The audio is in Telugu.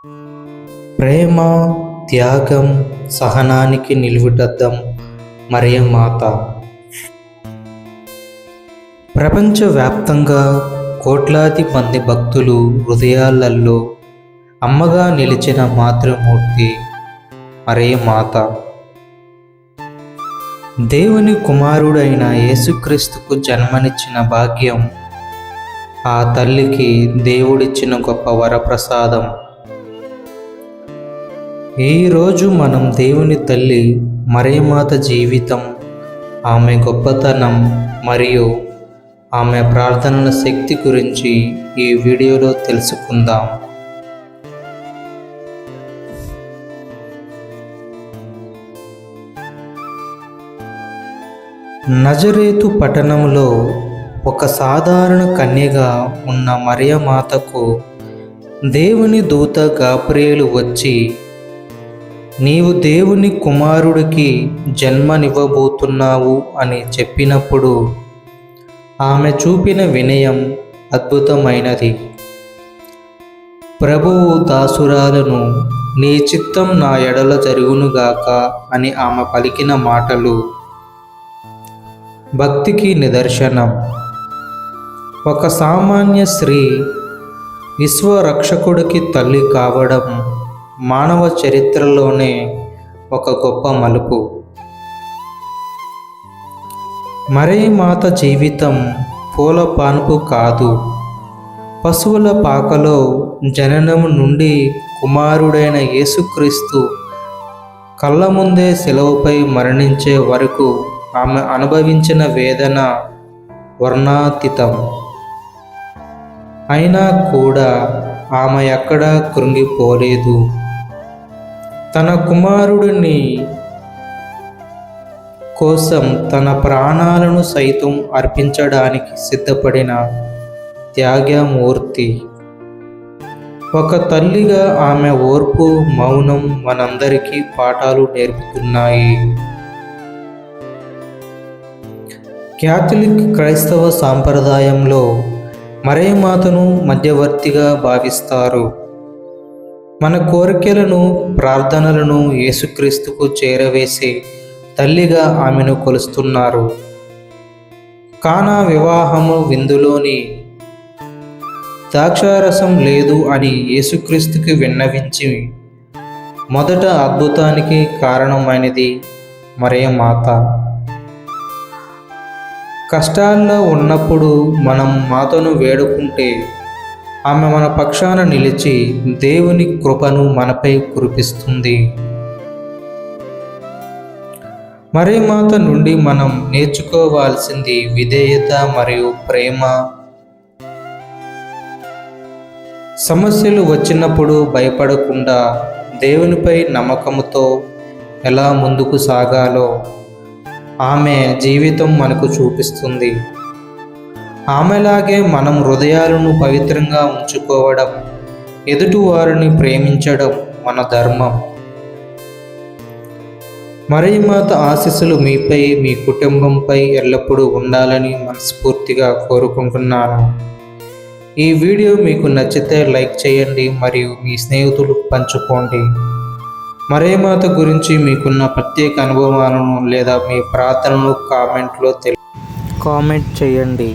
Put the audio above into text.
ప్రేమ, త్యాగం, సహనానికి నిలువుటద్దం మరియ మాత. ప్రపంచవ్యాప్తంగా కోట్లాది మంది భక్తులు హృదయాలలో అమ్మగా నిలిచిన మాతృమూర్తి మరియ మాత. దేవుని కుమారుడైన యేసుక్రీస్తుకు జన్మనిచ్చిన భాగ్యం ఆ తల్లికి దేవుడిచ్చిన గొప్ప వరప్రసాదం. ఈరోజు మనం దేవుని తల్లి మరియమాత జీవితం, ఆమె గొప్పతనం మరియు ఆమె ప్రార్థనల శక్తి గురించి ఈ వీడియోలో తెలుసుకుందాం. నజరేతు పట్టణంలో ఒక సాధారణ కన్యగా ఉన్న మరియమాతకు దేవుని దూత గాబ్రియేలు వచ్చి, నీవు దేవుని కుమారుడికి జన్మనివ్వబోతున్నావు అని చెప్పినప్పుడు ఆమె చూపిన వినయం అద్భుతమైనది. ప్రభువు దాసురాలను, నీ చిత్తం నా ఎడల జరుగునుగాక అని ఆమె పలికిన మాటలు భక్తికి నిదర్శనం. ఒక సామాన్య స్త్రీ విశ్వరక్షకుడికి తల్లి కావడం మానవ చరిత్రలోనే ఒక గొప్ప మలుపు. మరియమాత జీవితం పూల పాన్పు కాదు. పశువుల పాకలో జననం నుండి కుమారుడైన యేసుక్రీస్తు కళ్ళ ముందే శిలువపై మరణించే వరకు ఆమె అనుభవించిన వేదన వర్ణాతీతం. అయినా కూడా ఆమె ఎక్కడా కృంగిపోలేదు. తన కుమారుడిని కోసం తన ప్రాణాలను సైతం అర్పించడానికి సిద్ధపడిన త్యాగమూర్తి. ఒక తల్లిగా ఆమె ఓర్పు, మౌనం మనందరికీ పాఠాలు నేర్పుతున్నాయి. క్యాథలిక్ క్రైస్తవ సాంప్రదాయంలో మరియమాతను మధ్యవర్తిగా భావిస్తారు. మన కోరికలను, ప్రార్థనలను యేసుక్రీస్తుకు చేరవేసే తల్లిగా ఆమెను కొలుస్తున్నారు. కానా వివాహము విందులోని ద్రాక్షారసం లేదు అని యేసుక్రీస్తుకి విన్నవించి మొదట అద్భుతానికి కారణమైనది మరియమాత. కష్టాల్లో ఉన్నప్పుడు మనం మాతను వేడుకుంటే ఆమె మన పక్షాన నిలిచి దేవుని కృపను మనపై కురిపిస్తుంది. మరియమాత నుండి మనం నేర్చుకోవాల్సింది విధేయత మరియు ప్రేమ. సమస్యలు వచ్చినప్పుడు భయపడకుండా దేవునిపై నమ్మకంతో ఎలా ముందుకు సాగాలో ఆమె జీవితం మనకు చూపిస్తుంది. ఆమెలాగే మనం హృదయాలను పవిత్రంగా ఉంచుకోవడం, ఎదుటివారిని ప్రేమించడం మన ధర్మం. మరియమాత ఆశీస్సులు మీపై, మీ కుటుంబంపై ఎల్లప్పుడూ ఉండాలని మనస్ఫూర్తిగా కోరుకుంటున్నాను. ఈ వీడియో మీకు నచ్చితే లైక్ చేయండి మరియు మీ స్నేహితులకు పంచుకోండి. మరియమాత గురించి మీకున్న ప్రత్యేక అనుభవాలను లేదా మీ ప్రార్థనలు కామెంట్ చేయండి.